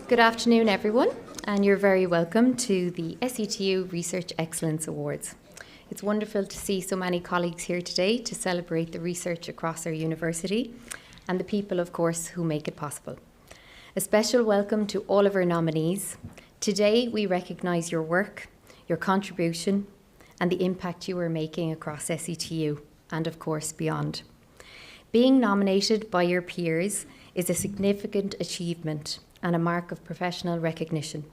Good afternoon, everyone, and you're very welcome to the SETU Research Excellence Awards. It's wonderful to see so many colleagues here today to celebrate the research across our university and the people, of course, who make it possible. A special welcome to all of our nominees. Today, we recognise your work, your contribution, and the impact you are making across SETU and, of course, beyond. Being nominated by your peers is a significant achievement and a mark of professional recognition.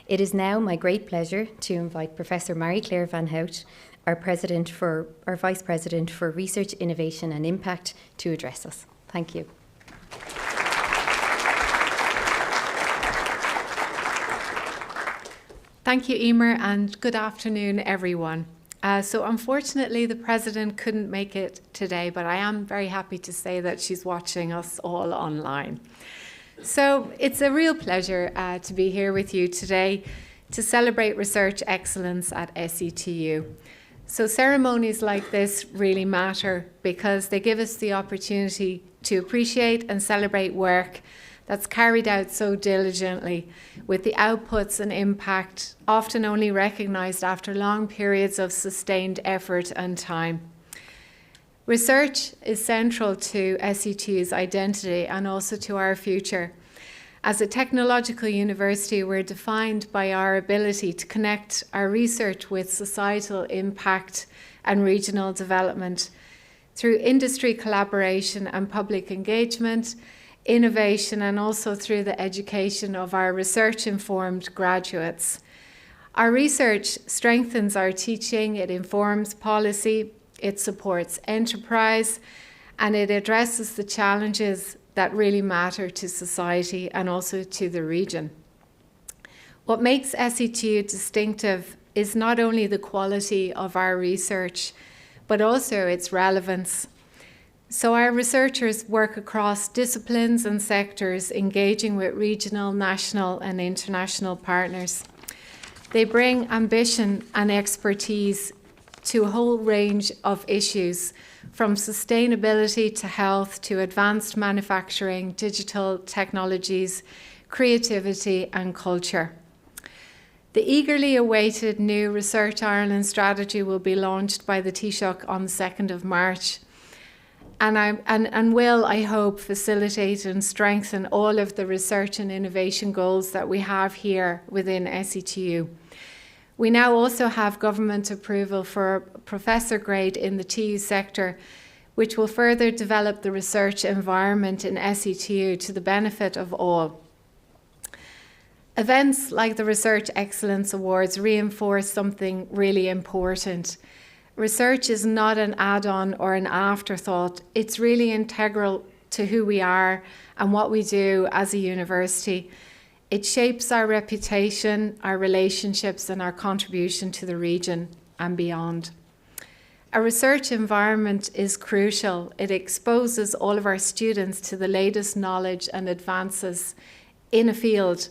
It is now my great pleasure to invite Professor Marie-Claire Van Hout, our Vice President for Research, Innovation and Impact, to address us. Thank you. Thank you, Emer, and good afternoon, everyone. So unfortunately, the President couldn't make it today, but I am very happy to say that she's watching us all online. So it's a real pleasure to be here with you today to celebrate research excellence at SETU. So ceremonies like this really matter because they give us the opportunity to appreciate and celebrate work that's carried out so diligently, with the outputs and impact often only recognised after long periods of sustained effort and time. Research is central to SETU's identity and also to our future. As a technological university, we're defined by our ability to connect our research with societal impact and regional development through industry collaboration and public engagement, innovation, and also through the education of our research-informed graduates. Our research strengthens our teaching, it informs policy, it supports enterprise, and it addresses the challenges that really matter to society and also to the region. What makes SETU distinctive is not only the quality of our research, but also its relevance. So our researchers work across disciplines and sectors, engaging with regional, national, and international partners. They bring ambition and expertise to a whole range of issues, from sustainability to health to advanced manufacturing, digital technologies, creativity, and culture. The eagerly awaited new Research Ireland strategy will be launched by the Taoiseach on the 2nd of March. And will, I hope, facilitate and strengthen all of the research and innovation goals that we have here within SETU. We now also have government approval for professor grade in the TU sector, which will further develop the research environment in SETU to the benefit of all. Events like the Research Excellence Awards reinforce something really important. Research is not an add-on or an afterthought. It's really integral to who we are and what we do as a university. It shapes our reputation, our relationships, and our contribution to the region and beyond. A research environment is crucial. It exposes all of our students to the latest knowledge and advances in a field,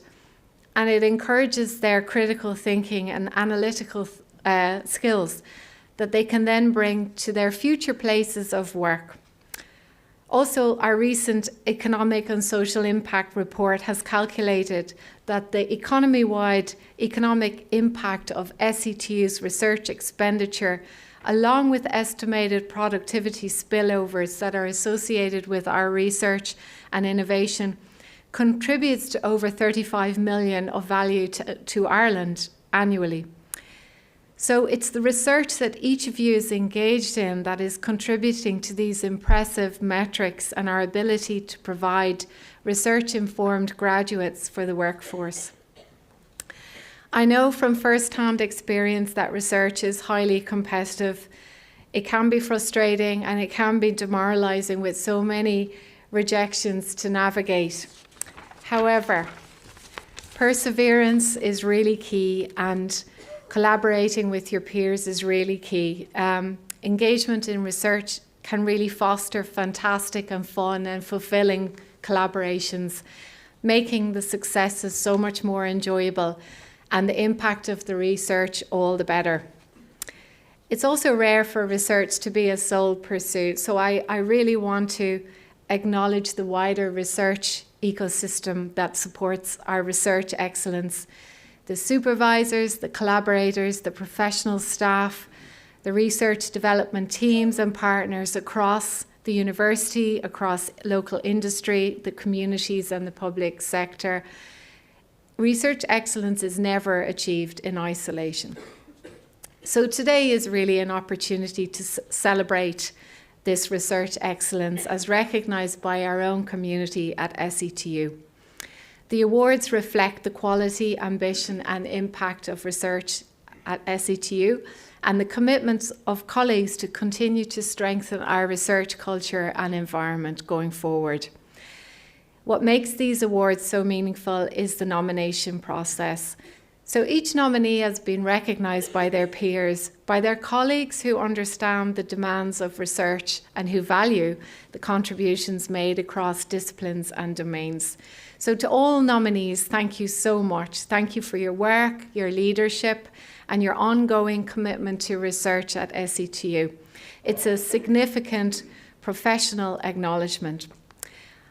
and it encourages their critical thinking and analytical skills that they can then bring to their future places of work. Also, our recent Economic and Social Impact Report has calculated that the economy-wide economic impact of SETU's research expenditure, along with estimated productivity spillovers that are associated with our research and innovation, contributes to over 35 million of value to Ireland annually. So it's the research that each of you is engaged in that is contributing to these impressive metrics and our ability to provide research-informed graduates for the workforce. I know from first-hand experience that research is highly competitive. It can be frustrating and it can be demoralising with so many rejections to navigate. However, perseverance is really key, and collaborating with your peers is really key. Engagement in research can really foster fantastic and fun and fulfilling collaborations, making the successes so much more enjoyable and the impact of the research all the better. It's also rare for research to be a sole pursuit, so I really want to acknowledge the wider research ecosystem that supports our research excellence. The supervisors, the collaborators, the professional staff, the research development teams and partners across the university, across local industry, the communities and the public sector. Research excellence is never achieved in isolation. So today is really an opportunity to celebrate this research excellence as recognised by our own community at SETU. The awards reflect the quality, ambition and impact of research at SETU and the commitments of colleagues to continue to strengthen our research culture and environment going forward. What makes these awards so meaningful is the nomination process. So each nominee has been recognised by their peers, by their colleagues who understand the demands of research and who value the contributions made across disciplines and domains. So to all nominees, thank you so much. Thank you for your work, your leadership, and your ongoing commitment to research at SETU. It's a significant professional acknowledgement.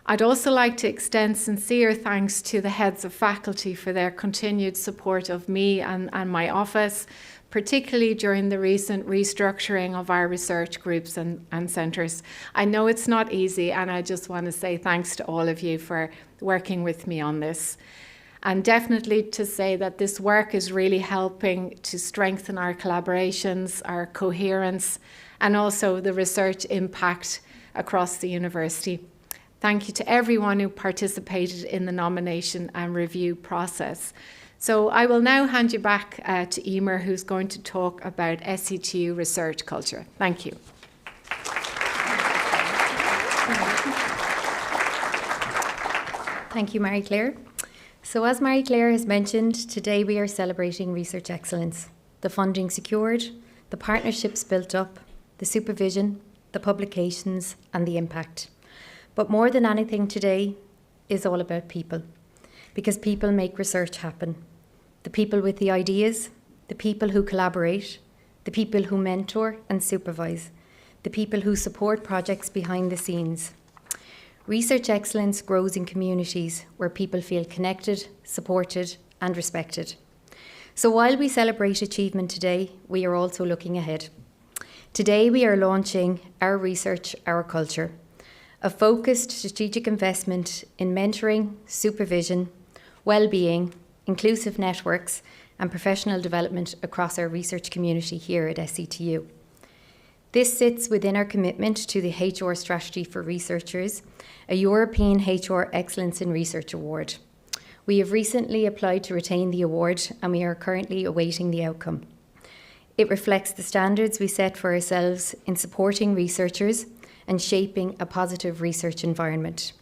I'd also like to extend sincere thanks to the heads of faculty for their continued support of me and my office, particularly during the recent restructuring of our research groups and centres. I know it's not easy, and I just want to say thanks to all of you for working with me on this. And definitely to say that this work is really helping to strengthen our collaborations, our coherence, and also the research impact across the university. Thank you to everyone who participated in the nomination and review process. So I will now hand you back to Emer, who's going to talk about SETU research culture. Thank you. Thank you, Marie-Claire. So as Marie-Claire has mentioned, today we are celebrating research excellence, the funding secured, the partnerships built up, the supervision, the publications and the impact. But more than anything today is all about people, because people make research happen. The people with the ideas, the people who collaborate, the people who mentor and supervise, the people who support projects behind the scenes. Research excellence grows in communities where people feel connected, supported and respected. So while we celebrate achievement today, we are also looking ahead. Today we are launching Our Research, Our Culture, a focused strategic investment in mentoring, supervision, well-being, inclusive networks and professional development across our research community here at SETU. This sits within our commitment to the HR Strategy for Researchers, a European HR Excellence in Research Award. We have recently applied to retain the award and we are currently awaiting the outcome. It reflects the standards we set for ourselves in supporting researchers and shaping a positive research environment.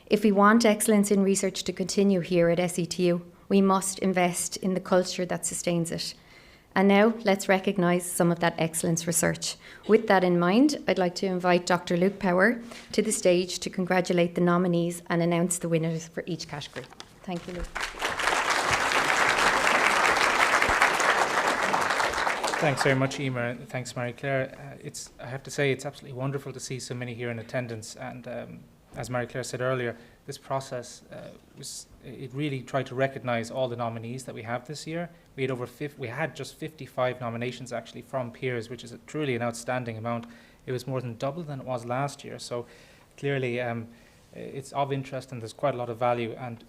If we want excellence in research to continue here at SETU, we must invest in the culture that sustains it. And now let's recognise some of that excellence research. With that in mind, I'd like to invite Dr. Luke Power to the stage to congratulate the nominees and announce the winners for each category. Thank you, Luke. Thanks very much, Emer. Thanks, Marie-Claire. I have to say, it's absolutely wonderful to see so many here in attendance. And as Marie-Claire said earlier, this process it really tried to recognise all the nominees that we have this year. We had just 55 nominations actually from peers, which is truly an outstanding amount. It was more than double than it was last year. So clearly, it's of interest and there's quite a lot of value. And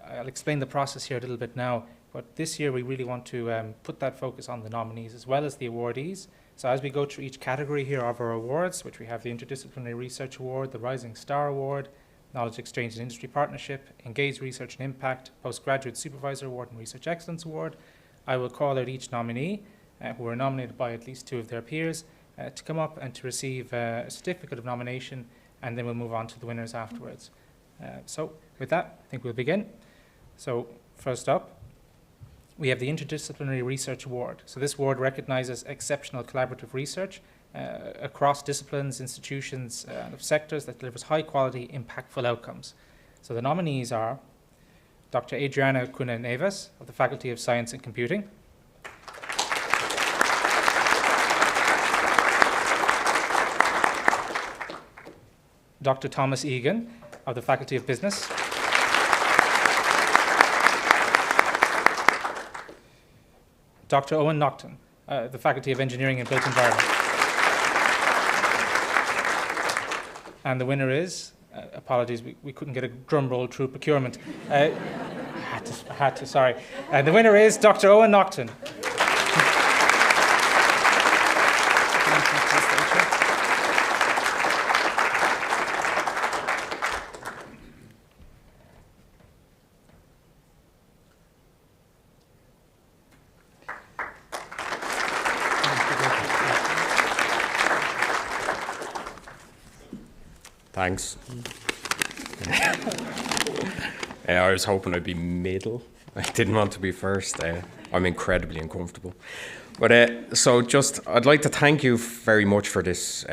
I'll explain the process here a little bit now. But this year we really want to put that focus on the nominees as well as the awardees. So as we go through each category here of our awards, which we have the Interdisciplinary Research Award, the Rising Star Award, Knowledge Exchange and Industry Partnership, Engaged Research and Impact, Postgraduate Supervisor Award and Research Excellence Award, I will call out each nominee who are nominated by at least two of their peers to come up and to receive a certificate of nomination, and then we'll move on to the winners afterwards. So with that, I think we'll begin. So first up, we have the Interdisciplinary Research Award. So this award recognises exceptional collaborative research across disciplines, institutions, and sectors that delivers high quality, impactful outcomes. So the nominees are Dr. Adriana Cunha Neves of the Faculty of Science and Computing, Dr. Thomas Egan of the Faculty of Business, Dr. Owen Naughton, the Faculty of Engineering and Built Environment. And the winner is, apologies, we couldn't get a drum roll through procurement. Had to, sorry. And the winner is Dr. Owen Naughton. Thanks. I was hoping I'd be middle. I didn't want to be first. I'm incredibly uncomfortable. But I'd like to thank you very much for this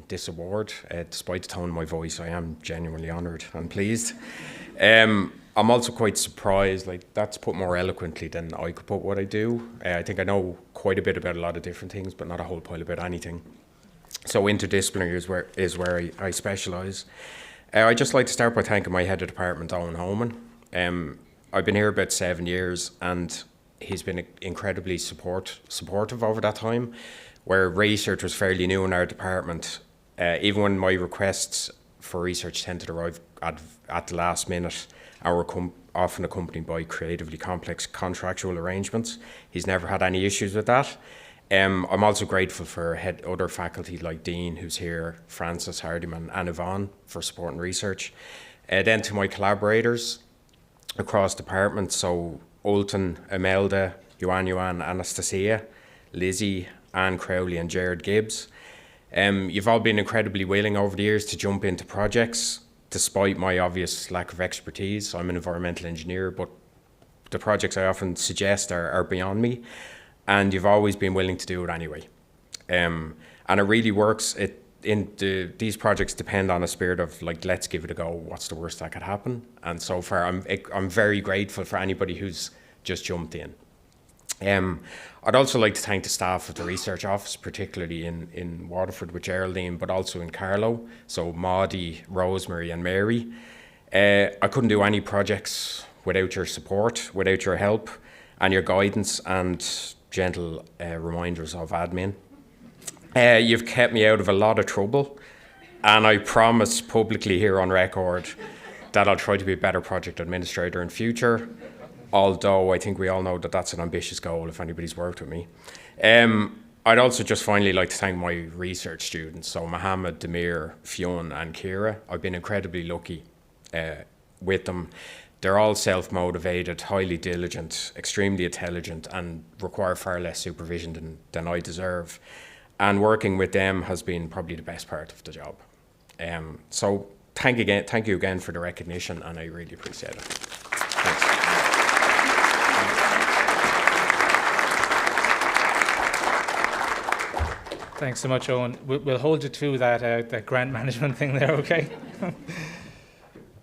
this award. Despite the tone of my voice, I am genuinely honoured and pleased. I'm also quite surprised. Like, that's put more eloquently than I could put what I do. I think I know quite a bit about a lot of different things, but not a whole pile about anything. So interdisciplinary is where I specialise. I'd just like to start by thanking my head of department, Owen Homan. I've been here about 7 years, and he's been incredibly supportive over that time, where research was fairly new in our department. Even when my requests for research tended to arrive at the last minute and were often accompanied by creatively complex contractual arrangements, he's never had any issues with that. I'm also grateful for other faculty like Dean, who's here, Francis, Hardiman, and Yvonne for supporting research. Then to my collaborators across departments, so Ulton, Imelda, Yuan, Anastasia, Lizzie, Anne Crowley, and Jared Gibbs. You've all been incredibly willing over the years to jump into projects, despite my obvious lack of expertise. I'm an environmental engineer, but the projects I often suggest are beyond me. And you've always been willing to do it anyway. And it really works. These projects depend on a spirit of, like, let's give it a go. What's the worst that could happen? And so far, I'm very grateful for anybody who's just jumped in. I'd also like to thank the staff of the research office, particularly in Waterford with Geraldine, but also in Carlow. So Maudie, Rosemary, and Mary. I couldn't do any projects without your support, without your help, and your guidance and gentle reminders of admin. You've kept me out of a lot of trouble, and I promise publicly here on record that I'll try to be a better project administrator in future, although I think we all know that that's an ambitious goal if anybody's worked with me. I'd also just finally like to thank my research students, so Mohammed, Demir, Fionn, and Kira. I've been incredibly lucky with them. They're all self-motivated, highly diligent, extremely intelligent, and require far less supervision than I deserve. And working with them has been probably the best part of the job. So thank you again for the recognition, and I really appreciate it. Thanks. Thanks so much, Owen. We'll hold you to that grant management thing there, okay?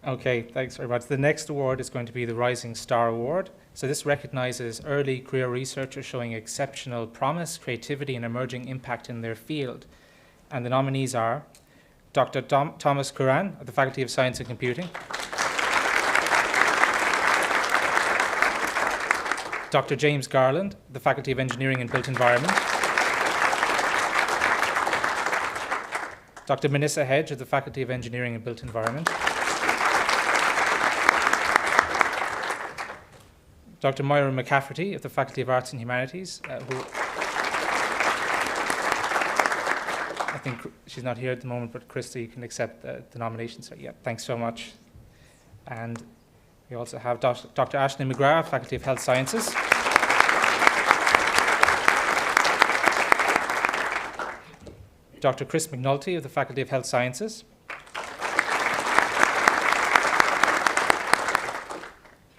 Okay, thanks very much. The next award is going to be the Rising Star Award. So this recognises early career researchers showing exceptional promise, creativity, and emerging impact in their field. And the nominees are Dr. Thomas Curran of the Faculty of Science and Computing, Dr. James Garland, the Faculty of Engineering and Built Environment, Dr. Manissa Hedge of the Faculty of Engineering and Built Environment, Dr. Moira McCafferty of the Faculty of Arts and Humanities, who I think she's not here at the moment, but Krista, you can accept the nomination. So yeah, thanks so much. And we also have Dr. Ashley McGrath, Faculty of Health Sciences. Dr. Chris McNulty of the Faculty of Health Sciences.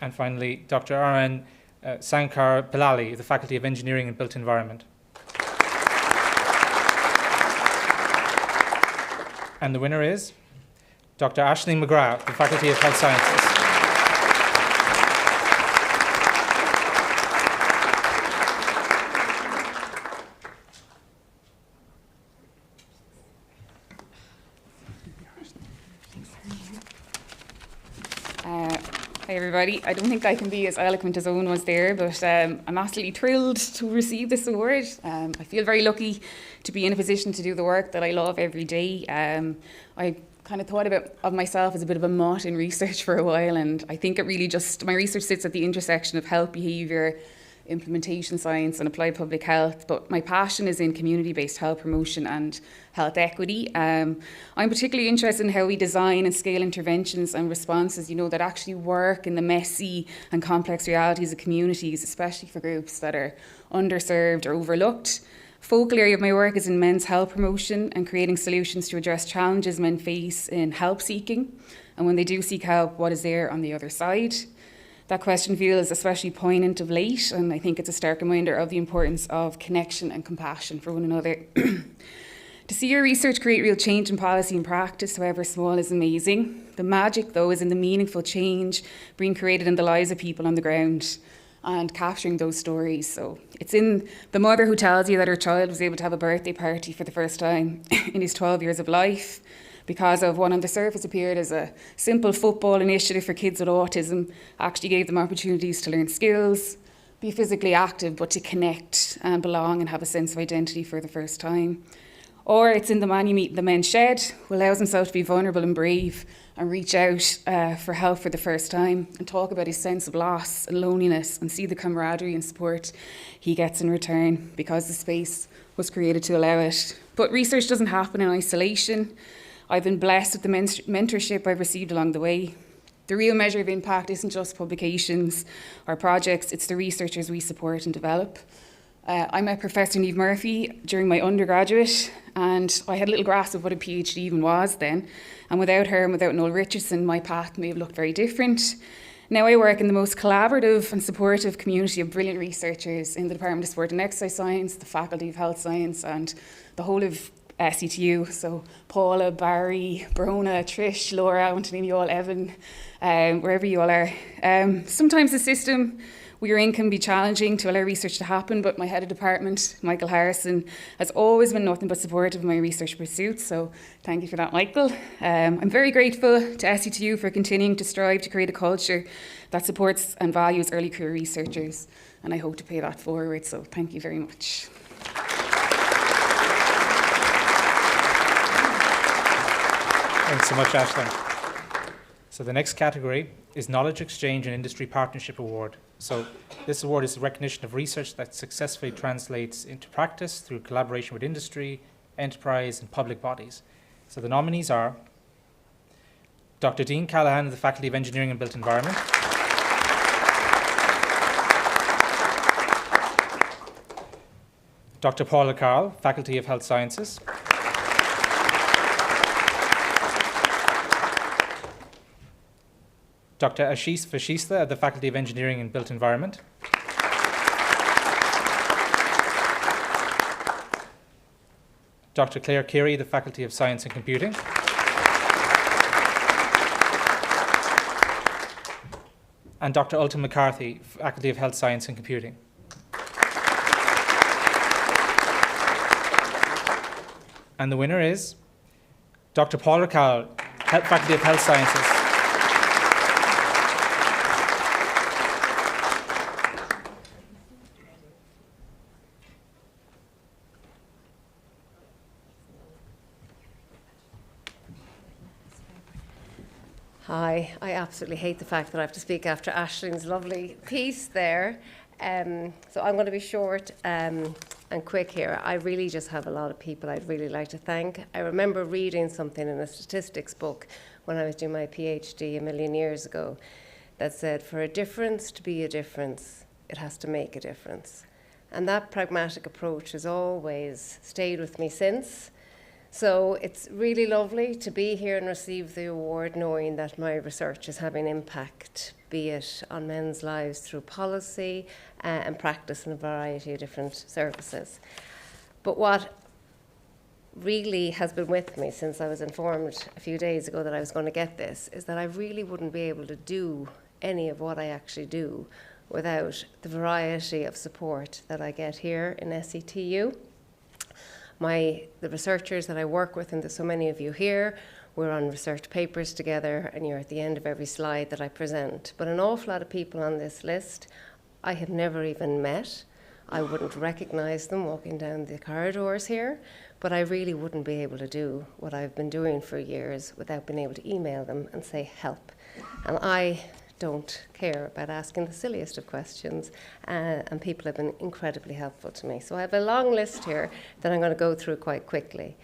And finally, Dr. Arun Sankar Pilali of the Faculty of Engineering and Built Environment. And the winner is Dr. Ashley McGrath of the Faculty of Health Sciences. Hi everybody. I don't think I can be as eloquent as Owen was there, but I'm absolutely thrilled to receive this award. I feel very lucky to be in a position to do the work that I love every day. I kind of thought of myself as a bit of a mutt in research for a while, and I think it really my research sits at the intersection of health behaviour, implementation science and applied public health, but my passion is in community-based health promotion and health equity. I'm particularly interested in how we design and scale interventions and responses, that actually work in the messy and complex realities of communities, especially for groups that are underserved or overlooked. Focal area of my work is in men's health promotion and creating solutions to address challenges men face in help seeking, and when they do seek help, what is there on the other side? That question feels especially poignant of late, and I think it's a stark reminder of the importance of connection and compassion for one another. To see your research create real change in policy and practice, however small, is amazing. The magic, though, is in the meaningful change being created in the lives of people on the ground and capturing those stories. So it's in the mother who tells you that her child was able to have a birthday party for the first time in his 12 years of life, because of what on the surface appeared as a simple football initiative for kids with autism, actually gave them opportunities to learn skills, be physically active, but to connect and belong and have a sense of identity for the first time. Or it's in the man you meet in the men's shed, who allows himself to be vulnerable and brave and reach out for help for the first time and talk about his sense of loss and loneliness and see the camaraderie and support he gets in return because the space was created to allow it. But research doesn't happen in isolation. I've been blessed with the mentorship I've received along the way. The real measure of impact isn't just publications or projects, it's the researchers we support and develop. I met Professor Niamh Murphy during my undergraduate, and I had little grasp of what a PhD even was then. And without her and without Noel Richardson, my path may have looked very different. Now I work in the most collaborative and supportive community of brilliant researchers in the Department of Sport and Exercise Science, the Faculty of Health Science, and the whole of SETU, so Paula, Barry, Brona, Trish, Laura, I want to name you all, Evan, wherever you all are. Sometimes the system we are in can be challenging to allow research to happen, but my head of department, Michael Harrison, has always been nothing but supportive of my research pursuits, so thank you for that, Michael. I'm very grateful to SETU for continuing to strive to create a culture that supports and values early career researchers, and I hope to pay that forward, so thank you very much. Thanks so much, Aisling. So the next category is Knowledge Exchange and Industry Partnership Award. So this award is a recognition of research that successfully translates into practice through collaboration with industry, enterprise, and public bodies. So the nominees are Dr. Dean Callahan of the Faculty of Engineering and Built Environment, Dr. Paula Carl, Faculty of Health Sciences, Dr. Ashish Vashista of the Faculty of Engineering and Built Environment, Dr. Claire Keary, the Faculty of Science and Computing, and Dr. Ulta McCarthy, Faculty of Health Science and Computing. And the winner is Dr. Paula Carl, Faculty of Health Sciences. Hi, I absolutely hate the fact that I have to speak after Aisling's lovely piece there. So I'm going to be short and quick here. I really just have a lot of people I'd really like to thank. I remember reading something in a statistics book when I was doing my PhD a million years ago that said, for a difference to be a difference, it has to make a difference. And that pragmatic approach has always stayed with me since. So it's really lovely to be here and receive the award knowing that my research is having impact, be it on men's lives through policy and practice in a variety of different services. But what really has been with me since I was informed a few days ago that I was going to get this is that I really wouldn't be able to do any of what I actually do without the variety of support that I get here in SETU. The researchers that I work with, and there's so many of you here, we're on research papers together, and you're at the end of every slide that I present. But an awful lot of people on this list I have never even met. I wouldn't recognise them walking down the corridors here, but I really wouldn't be able to do what I've been doing for years without being able to email them and say help. And I don't care about asking the silliest of questions, and people have been incredibly helpful to me. So I have a long list here that I'm going to go through quite quickly,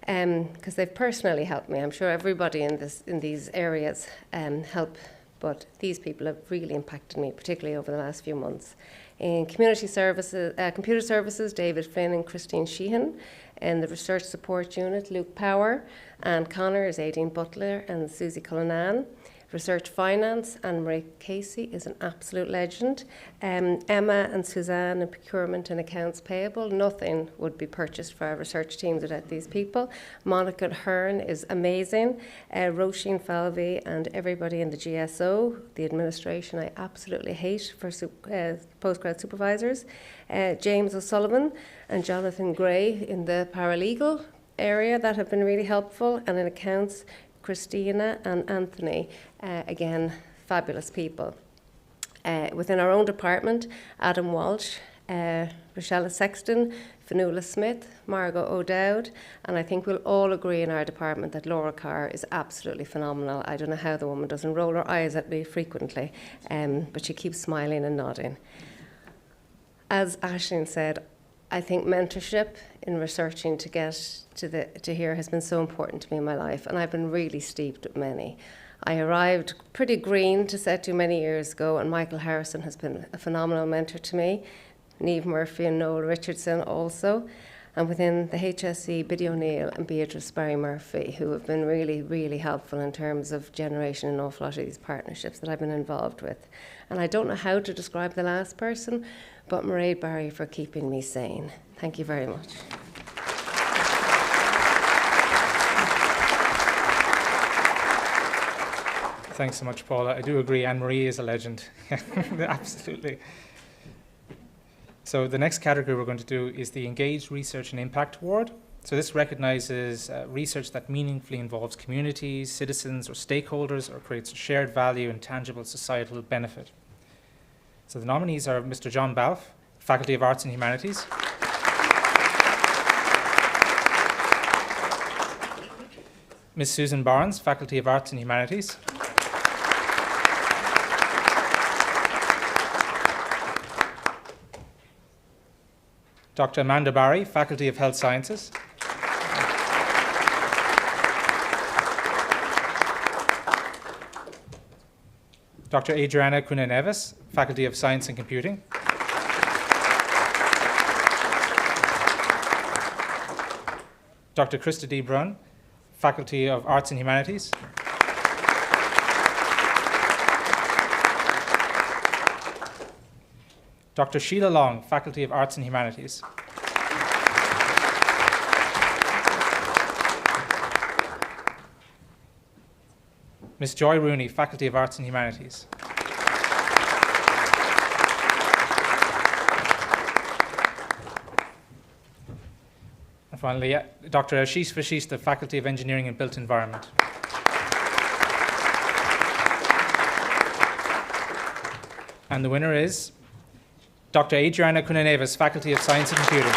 because they've personally helped me. I'm sure everybody in these areas help, but these people have really impacted me, particularly over the last few months. In community services, computer services, David Flynn and Christine Sheehan. In the research support unit, Luke Power, Anne Connor, Aideen Butler, and Susie Cullinan. Research finance, Anne-Marie Casey is an absolute legend. Emma and Suzanne in procurement and accounts payable. Nothing would be purchased for our research teams without these people. Monica Hearn is amazing. Roisin Falvey and everybody in the GSO. The administration I absolutely hate for postgrad supervisors. James O'Sullivan and Jonathan Gray in the paralegal area that have been really helpful. And in accounts, Christina and Anthony, again, fabulous people. Within our own department, Adam Walsh, Rochella Sexton, Fanula Smith, Margot O'Dowd, and I think we'll all agree in our department that Laura Carr is absolutely phenomenal. I don't know how the woman doesn't roll her eyes at me frequently, but she keeps smiling and nodding. As Aisling said, I think mentorship in researching to get to here has been so important to me in my life, and I've been really steeped with many. I arrived pretty green to SETU many years ago, and Michael Harrison has been a phenomenal mentor to me. Niamh Murphy and Noel Richardson also, and within the HSE, Biddy O'Neill and Beatrice Barry Murphy, who have been really, really helpful in terms of generation an awful lot of these partnerships that I've been involved with. And I don't know how to describe the last person, but Mairead Barry for keeping me sane. Thank you very much. Thanks so much, Paula. I do agree, Anne-Marie is a legend. Absolutely. So the next category we're going to do is the Engaged Research and Impact Award. So this recognises research that meaningfully involves communities, citizens or stakeholders, or creates shared value and tangible societal benefit. So the nominees are Mr. John Balfe, Faculty of Arts and Humanities. Ms. Susan Barnes, Faculty of Arts and Humanities. Dr. Amanda Barry, Faculty of Health Sciences. Dr. Adriana Cunha-Neves, Faculty of Science and Computing. Dr. Krista D. Brunn, Faculty of Arts and Humanities. Dr. Sheila Long, Faculty of Arts and Humanities. Ms. Joy Rooney, Faculty of Arts and Humanities. And finally, Dr. Ashish Vashista, Faculty of Engineering and Built Environment. And the winner is Dr. Adriana Cunha-Neves, Faculty of Science and Computing.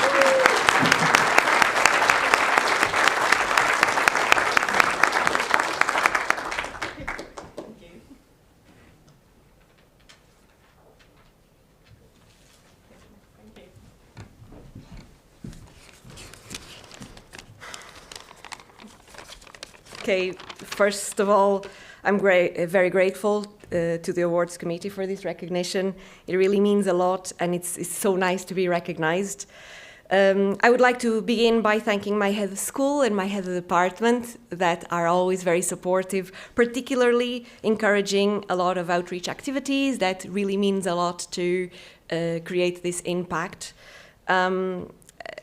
Okay, first of all, I'm very grateful to the awards committee for this recognition. It really means a lot, and it's so nice to be recognized. I would like to begin by thanking my head of school and my head of department that are always very supportive, particularly encouraging a lot of outreach activities. That really means a lot to create this impact.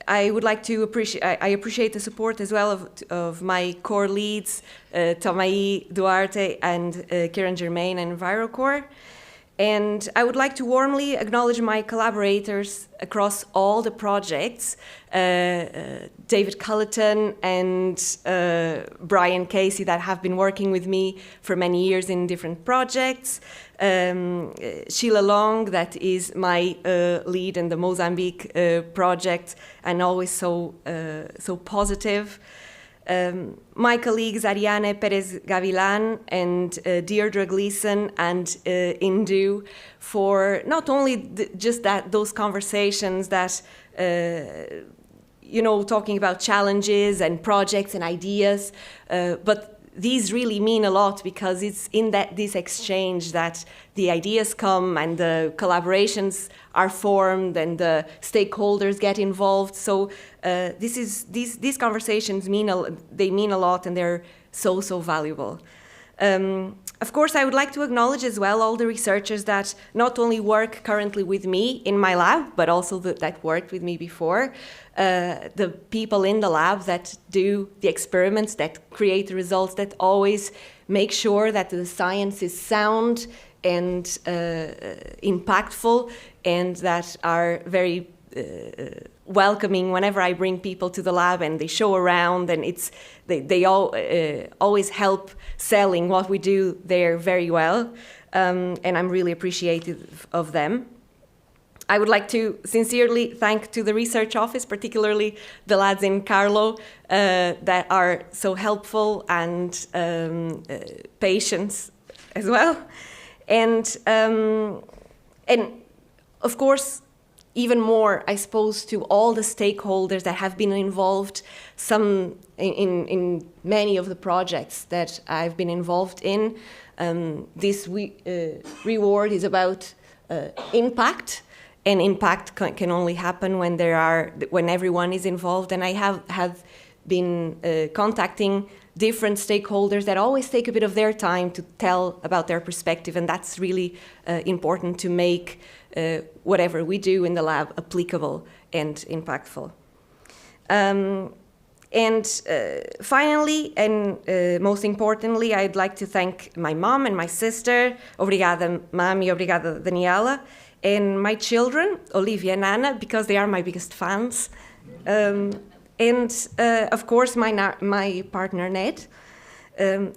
I would like to appreciate the support as well of my core leads, Tomai Duarte and Kieran Germain and EnviroCore. And I would like to warmly acknowledge my collaborators across all the projects, David Culleton and Brian Casey, that have been working with me for many years in different projects. Sheila Long, that is my lead in the Mozambique project, and always so positive. My colleagues Ariane Perez Gavilan and Deirdre Gleeson and Indu, for not only just those conversations that talking about challenges and projects and ideas, but these really mean a lot, because it's in this exchange that the ideas come and the collaborations are formed and the stakeholders get involved. So these conversations mean a lot, and they're so valuable. Of course, I would like to acknowledge as well all the researchers that not only work currently with me in my lab, but also that worked with me before. The people in the lab that do the experiments, that create the results, that always make sure that the science is sound and impactful, and that are very welcoming whenever I bring people to the lab and they show around, and they all always help selling what we do there very well, and I'm really appreciative of them. I would like to sincerely thank to the research office, particularly the lads in Carlo, that are so helpful and patient as well, and of course, even more, I suppose, to all the stakeholders that have been involved, some in many of the projects that I've been involved in. This reward is about impact, and impact can only happen when everyone is involved. And I have been contacting different stakeholders that always take a bit of their time to tell about their perspective, and that's really important to make whatever we do in the lab applicable and impactful. Finally, and most importantly, I'd like to thank my mom and my sister. Obrigada, Mami, obrigada, Daniela. And my children, Olivia and Anna, because they are my biggest fans. And of course, my partner, Ned,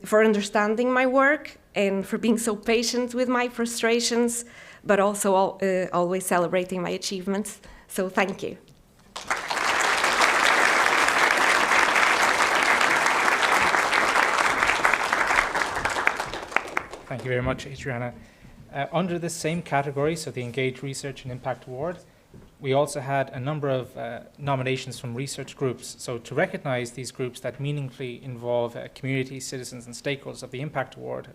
for understanding my work and for being so patient with my frustrations, but also always celebrating my achievements. So thank you. Thank you very much, Adriana. Under this same category, so the Engaged Research and Impact Award, we also had a number of nominations from research groups. So to recognize these groups that meaningfully involve community, citizens, and stakeholders of the Impact Award,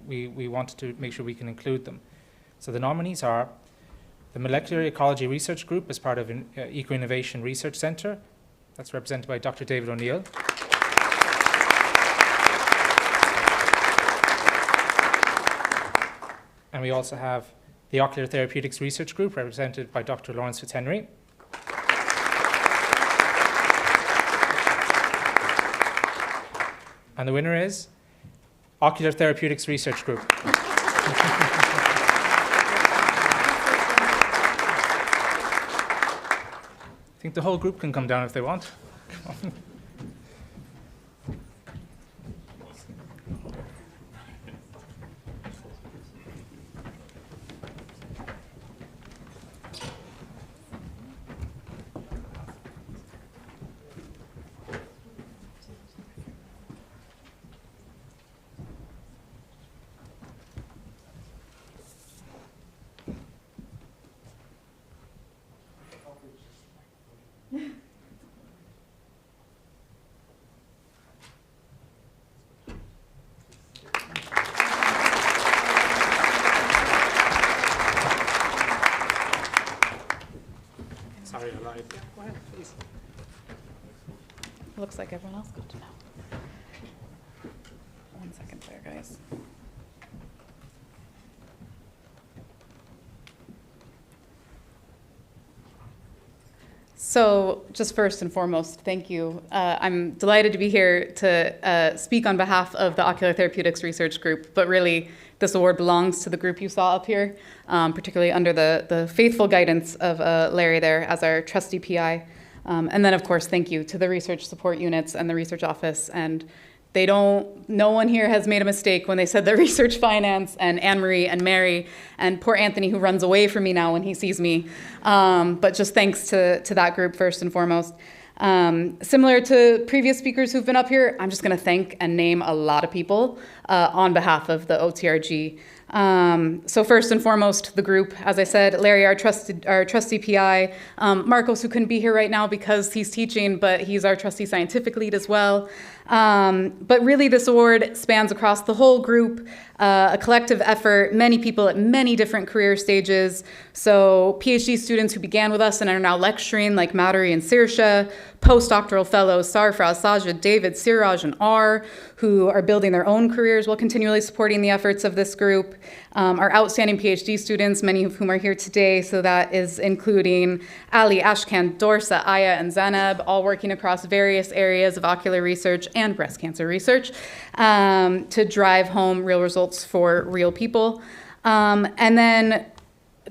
we wanted to make sure we can include them. So the nominees are the Molecular Ecology Research Group as part of Eco-Innovation Research Centre. That's represented by Dr. David O'Neill. And we also have the Ocular Therapeutics Research Group, represented by Dr. Lawrence Fitzhenry. And the winner is Ocular Therapeutics Research Group. I think the whole group can come down if they want. Sorry, I lied. Yeah, go ahead, please. Looks like everyone else got to know. 1 second there, guys. So just first and foremost, thank you. I'm delighted to be here to speak on behalf of the Ocular Therapeutics Research Group, but really this award belongs to the group you saw up here, particularly under the faithful guidance of Larry there as our trustee PI. And then, of course, thank you to the research support units and the research office. And no one here has made a mistake when they said that research finance and Anne-Marie and Mary and poor Anthony, who runs away from me now when he sees me. But just thanks to that group first and foremost. Similar to previous speakers who've been up here, I'm just going to thank and name a lot of people on behalf of the OTRG. So first and foremost, the group, as I said, Larry, our trustee PI, Marcos, who couldn't be here right now because he's teaching, but he's our trustee scientific lead as well. But really this award spans across the whole group, a collective effort, many people at many different career stages. So PhD students who began with us and are now lecturing, like Madhuri and Sirsha, postdoctoral fellows, Sarfraz, Sajid, David, Siraj, and R, who are building their own careers while continually supporting the efforts of this group. Our outstanding PhD students, many of whom are here today, so that is including Ali, Ashkan, Dorsa, Aya, and Zanab, all working across various areas of ocular research and breast cancer research to drive home real results for real people. And then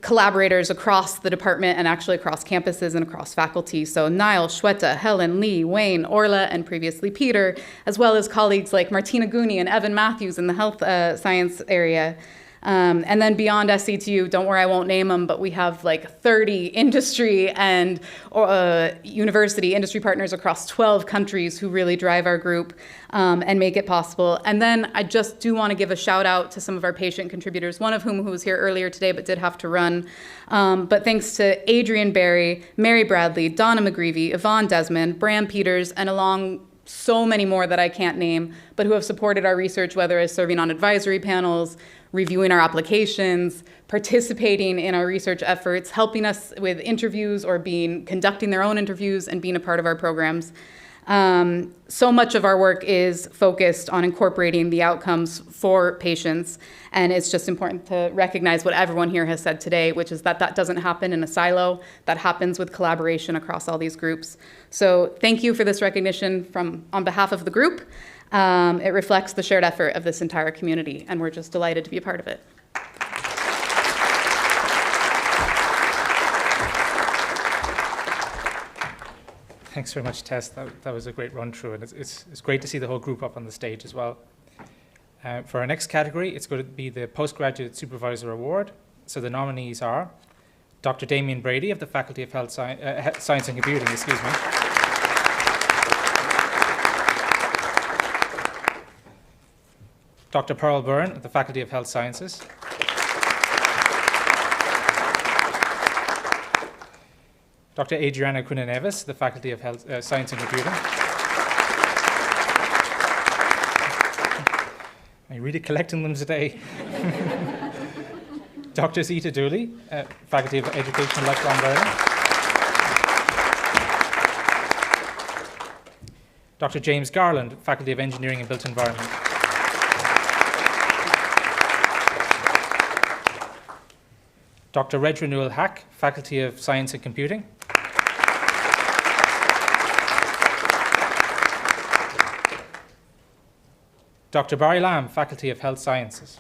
collaborators across the department and actually across campuses and across faculty. So Niall, Shweta, Helen, Lee, Wayne, Orla, and previously Peter, as well as colleagues like Martina Gooney and Evan Matthews in the health science area. And then beyond SETU, don't worry, I won't name them, but we have like 30 industry and university industry partners across 12 countries who really drive our group and make it possible. And then I just do want to give a shout out to some of our patient contributors, one of whom who was here earlier today but did have to run. But thanks to Adrian Barry, Mary Bradley, Donna McGreevy, Yvonne Desmond, Bram Peters, and along so many more that I can't name, but who have supported our research, whether as serving on advisory panels, reviewing our applications, participating in our research efforts, helping us with interviews or conducting their own interviews and being a part of our programs. So much of our work is focused on incorporating the outcomes for patients, and it's just important to recognize what everyone here has said today, which is that doesn't happen in a silo, that happens with collaboration across all these groups. So thank you for this recognition on behalf of the group. It reflects the shared effort of this entire community, and we're just delighted to be a part of it. Thanks very much, Tess. That was a great run through, and it's great to see the whole group up on the stage as well. For our next category, it's going to be the Postgraduate Supervisor Award. So the nominees are Dr. Damien Brady of the Faculty of Science and Computing, Dr. Pearl Byrne of the Faculty of Health Sciences, Dr. Adriana Cunha-Neves, the Faculty of Science and Computing. I'm really collecting them today. Dr. Zita Dooley, Faculty of Education and Lifelong Learning. Dr. James Garland, Faculty of Engineering and Built Environment. Dr. Reg Renewal Hack, Faculty of Science and Computing. Dr. Barry Lamb, Faculty of Health Sciences.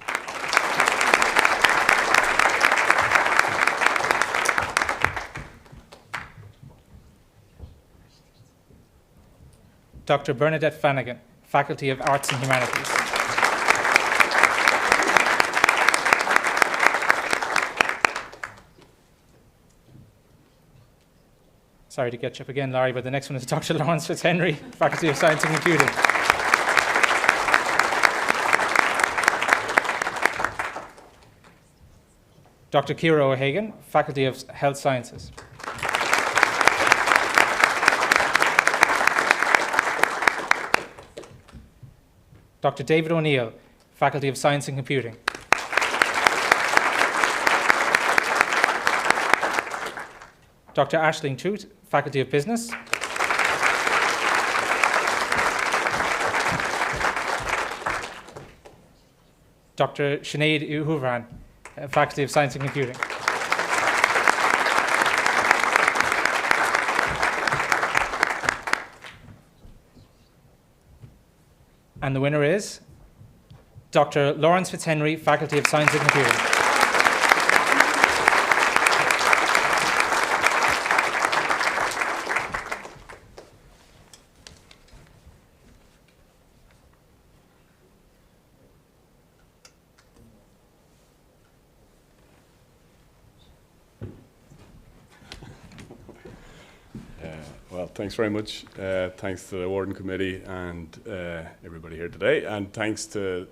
Dr. Bernadette Flanagan, Faculty of Arts and Humanities. Sorry to get you up again, Larry, but the next one is Dr. Lawrence Fitzhenry, Faculty of Science and Computing. Dr. Kira O'Hagan, Faculty of Health Sciences. Dr. David O'Neill, Faculty of Science and Computing. Dr. Aisling Toot, Faculty of Business. Dr. Sinead Uhuvran, Faculty of Science and Computing. And the winner is Dr. Lawrence Fitzhenry, Faculty of Science and Computing. Well, thanks very much. Thanks to the awarding committee and everybody here today, and thanks to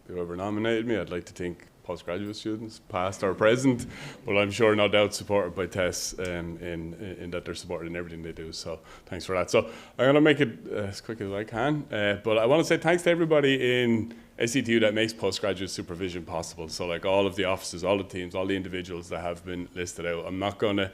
whoever nominated me. I'd like to thank postgraduate students, past or present, but I'm sure no doubt supported by Tess in that they're supported in everything they do. So thanks for that. So I'm going to make it as quick as I can, but I want to say thanks to everybody in SETU that makes postgraduate supervision possible. So like all of the offices, all the teams, all the individuals that have been listed out. I'm not going to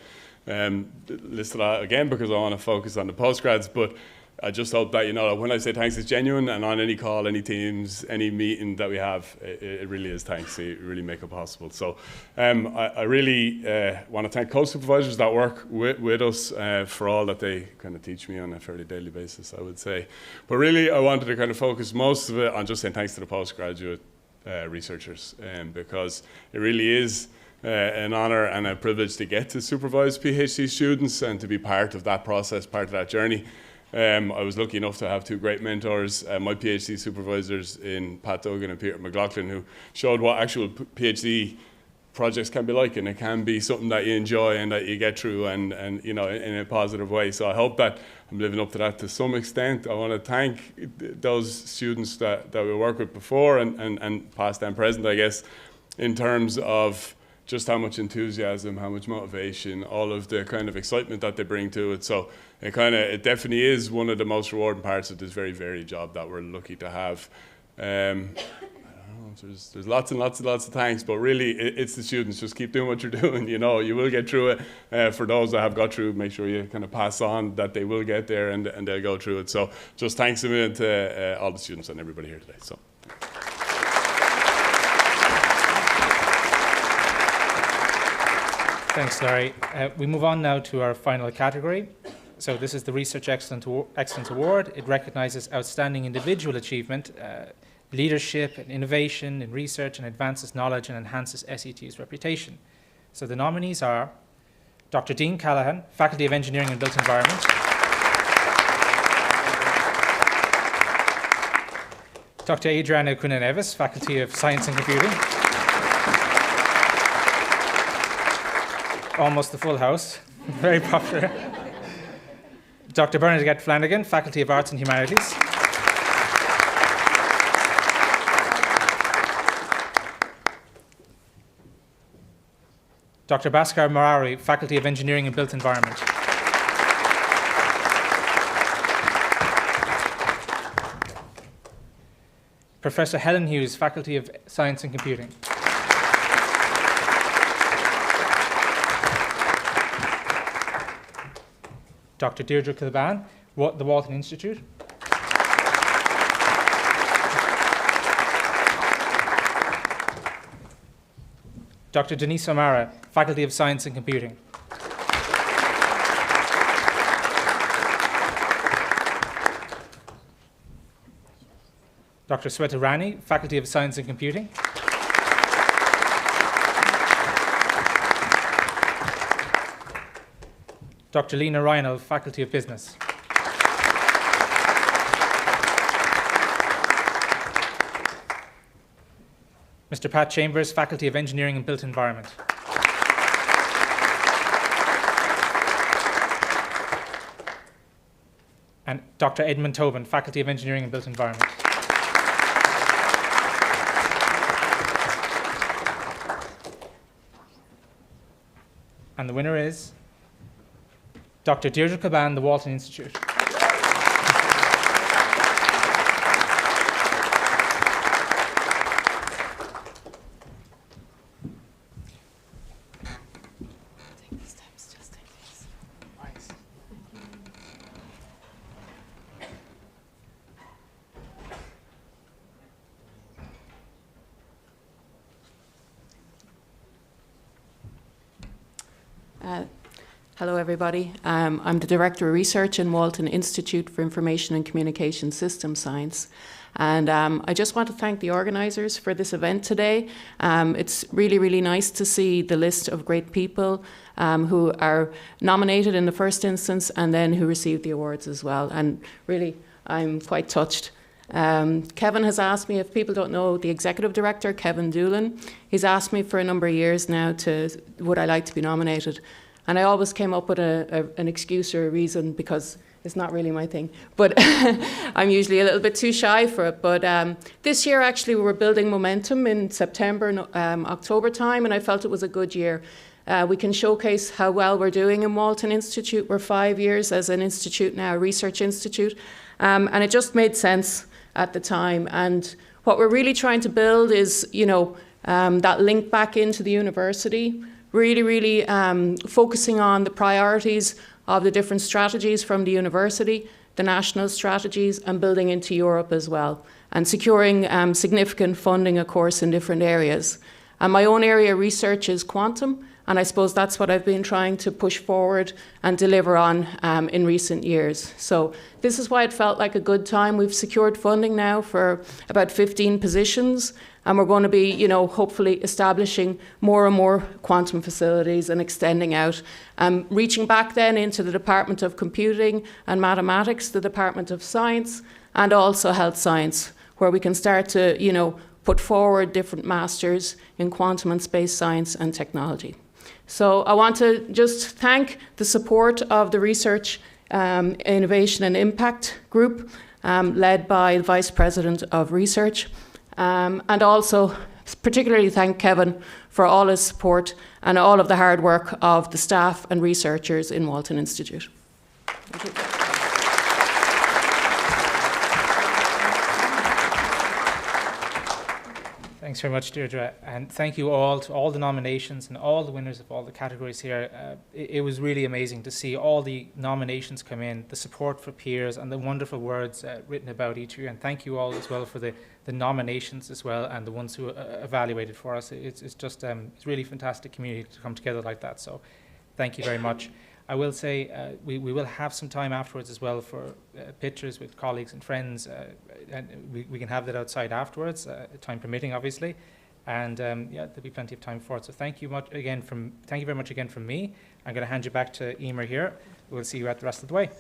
list it out again because I want to focus on the postgrads, but I just hope that, you know, that when I say thanks, it's genuine, and on any call, any teams, any meeting that we have, it really is thanks. You really make it possible. So I really want to thank co-supervisors that work with us for all that they kind of teach me on a fairly daily basis, I would say. But really, I wanted to kind of focus most of it on just saying thanks to the postgraduate researchers, because it really is an honour and a privilege to get to supervise PhD students and to be part of that process, part of that journey. I was lucky enough to have two great mentors, my PhD supervisors in Pat Duggan and Peter McLaughlin, who showed what actual PhD projects can be like, and it can be something that you enjoy and that you get through, and you know, in a positive way. So I hope that I'm living up to that to some extent. I want to thank those students that we worked with before and past and present, I guess, in terms of just how much enthusiasm, how much motivation, all of the kind of excitement that they bring to it. So it definitely is one of the most rewarding parts of this very varied job that we're lucky to have. I don't know, there's lots and lots and lots of thanks, but really it's the students. Just keep doing what you're doing. You know, you will get through it. For those that have got through, make sure you kind of pass on that they will get there and they'll go through it. So just thanks a million to all the students and everybody here today. So. Thanks, Larry. We move on now to our final category. So this is the Research Excellence Award. It recognises outstanding individual achievement, leadership and innovation in research, and advances knowledge and enhances SETU's reputation. So the nominees are Dr. Dean Callahan, Faculty of Engineering and Built Environment; Dr. Adriana Cunha-Neves, Faculty of Science and Computing. Almost the full house, very popular. Dr. Bernadette Flanagan, Faculty of Arts and Humanities. Dr. Bhaskar Marari, Faculty of Engineering and Built Environment. Professor Helen Hughes, Faculty of Science and Computing. Dr. Deirdre Kilban, the Walton Institute. Dr. Denise O'Mara, Faculty of Science and Computing. Dr. Sweta Rani, Faculty of Science and Computing. Dr. Lena Ryanel, Faculty of Business. Mr. Pat Chambers, Faculty of Engineering and Built Environment. And Dr. Edmund Tobin, Faculty of Engineering and Built Environment. And the winner is Dr. Deirdre Caban, the Walton Institute. Hello, everybody. I'm the Director of Research in Walton Institute for Information and Communication Systems Science. And I just want to thank the organisers for this event today. It's really, really nice to see the list of great people who are nominated in the first instance and then who received the awards as well. And really, I'm quite touched. Kevin has asked me, if people don't know the Executive Director, Kevin Doolan, he's asked me for a number of years now would I like to be nominated. And I always came up with an excuse or a reason because it's not really my thing. But I'm usually a little bit too shy for it. But this year, actually, we were building momentum in September, October time, and I felt it was a good year. We can showcase how well we're doing in Walton Institute. We're 5 years as an institute now, a research institute. And it just made sense at the time. And what we're really trying to build is, that link back into the university, really focusing on the priorities of the different strategies from the university, the national strategies, and building into Europe as well, and securing significant funding, of course, in different areas. And my own area of research is quantum, and I suppose that's what I've been trying to push forward and deliver on in recent years. So this is why it felt like a good time. We've secured funding now for about 15 positions, and we're going to be, hopefully establishing more and more quantum facilities and extending out, reaching back then into the Department of Computing and Mathematics, the Department of Science, and also Health Science, where we can start to, put forward different masters in quantum and space science and technology. So I want to just thank the support of the Research, Innovation and Impact Group, led by the Vice President of Research, and also particularly thank Kevin for all his support and all of the hard work of the staff and researchers in Walton Institute. Thank you. Thanks very much, Deirdre, and thank you all to all the nominations and all the winners of all the categories here. It was really amazing to see all the nominations come in, the support for peers, and the wonderful words written about each year. And thank you all as well for the nominations as well, and the ones who evaluated for us. It's just it's really fantastic community to come together like that. So, thank you very much. I will say we will have some time afterwards as well for pictures with colleagues and friends, and we can have that outside afterwards, time permitting, obviously. And yeah, there'll be plenty of time for it. So thank you very much again from me. I'm going to hand you back to Emer here. We'll see you out the rest of the way.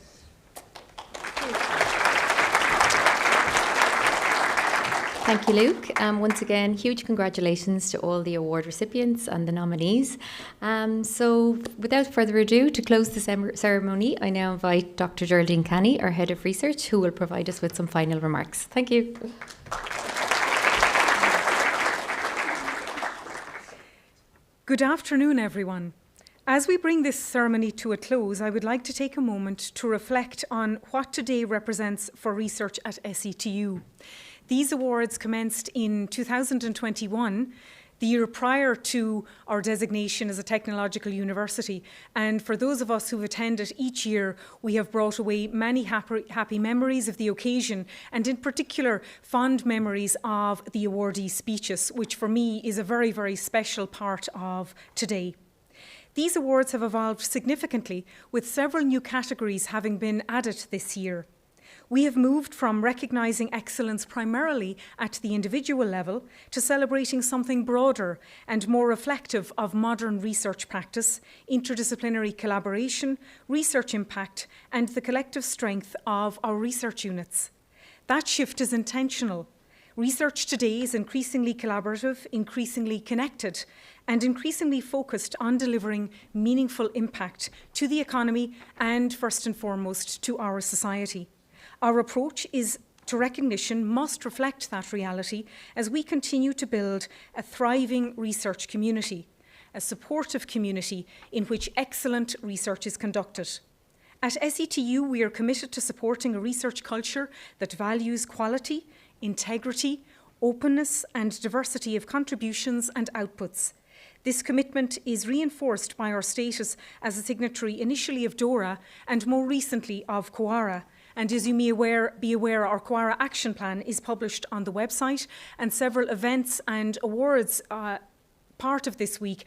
Thank you, Luke. Once again, huge congratulations to all the award recipients and the nominees. So without further ado, to close the ceremony, I now invite Dr. Geraldine Canny, our Head of Research, who will provide us with some final remarks. Thank you. Good afternoon, everyone. As we bring this ceremony to a close, I would like to take a moment to reflect on what today represents for research at SETU. These awards commenced in 2021, the year prior to our designation as a technological university. And for those of us who've attended each year, we have brought away many happy memories of the occasion, and in particular, fond memories of the awardee speeches, which for me is a very, very special part of today. These awards have evolved significantly, with several new categories having been added this year. We have moved from recognising excellence primarily at the individual level to celebrating something broader and more reflective of modern research practice, interdisciplinary collaboration, research impact, and the collective strength of our research units. That shift is intentional. Research today is increasingly collaborative, increasingly connected, and increasingly focused on delivering meaningful impact to the economy and, first and foremost, to our society. Our approach to recognition must reflect that reality as we continue to build a thriving research community, a supportive community in which excellent research is conducted. At SETU, we are committed to supporting a research culture that values quality, integrity, openness, and diversity of contributions and outputs. This commitment is reinforced by our status as a signatory initially of DORA and more recently of QARA. And as you may be aware, our QARA Action Plan is published on the website, and several events and awards part of this week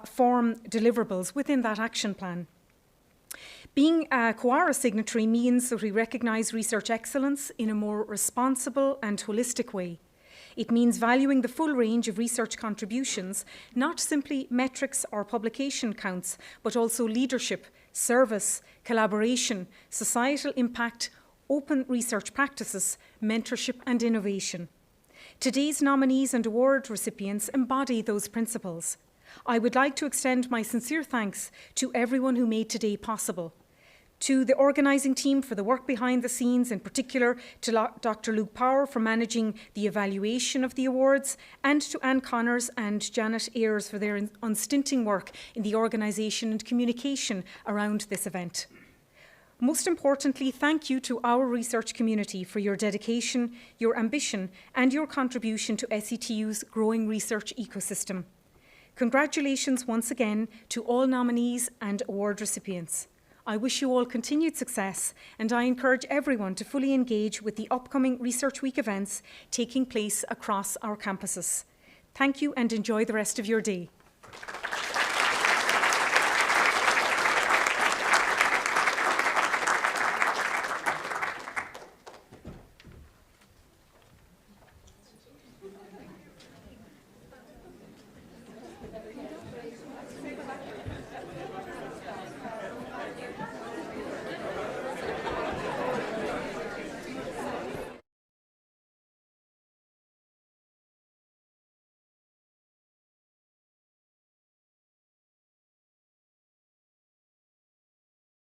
form deliverables within that action plan. Being a Quora signatory means that we recognise research excellence in a more responsible and holistic way. It means valuing the full range of research contributions, not simply metrics or publication counts, but also leadership, service, collaboration, societal impact, open research practices, mentorship and innovation. Today's nominees and award recipients embody those principles. I would like to extend my sincere thanks to everyone who made today possible. To the organising team for the work behind the scenes, in particular to Dr. Luke Power for managing the evaluation of the awards, and to Anne Connors and Janet Ayres for their unstinting work in the organisation and communication around this event. Most importantly, thank you to our research community for your dedication, your ambition, and your contribution to SETU's growing research ecosystem. Congratulations once again to all nominees and award recipients. I wish you all continued success, and I encourage everyone to fully engage with the upcoming Research Week events taking place across our campuses. Thank you and enjoy the rest of your day.